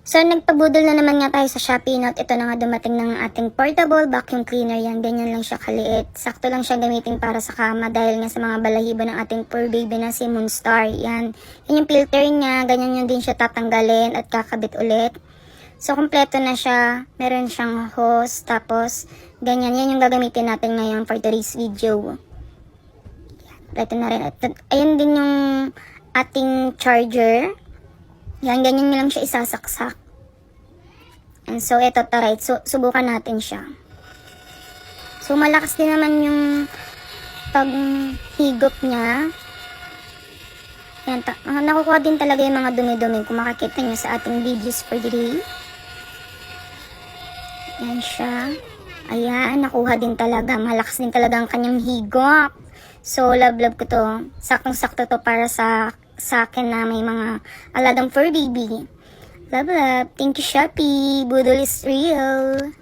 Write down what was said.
So, nagpabudol na naman nga tayo sa Shopee Note. Ito na nga dumating ng ating portable vacuum cleaner. Yan, ganyan lang siya kaliit. Sakto lang siya gamitin para sa kama dahil nga sa mga balahibo ng ating poor baby na si Moonstar. Yan, yun yung filter niya. Ganyan yun din siya tatanggalin at kakabit ulit. So, kompleto na siya. Meron siyang hose. Tapos, ganyan. Yan yung gagamitin natin ngayon for today's video. Kompleto na rin. At, ayun din yung ating charger. Yan, ganyan nyo lang siya isasaksak. And so, ito, tara, subukan natin siya. So, malakas din naman yung paghigop niya. Yan, nakukuha din talaga yung mga dumi-dumi kung makikita nyo sa ating videos for today. Yan siya. Ayan, nakuha din talaga. Malakas din talaga ang kanyang higop. So, love ko to. Saktong-sakto to para sa akin na may mga aladang fur baby. Love. Thank you, Shopee. Budol is real.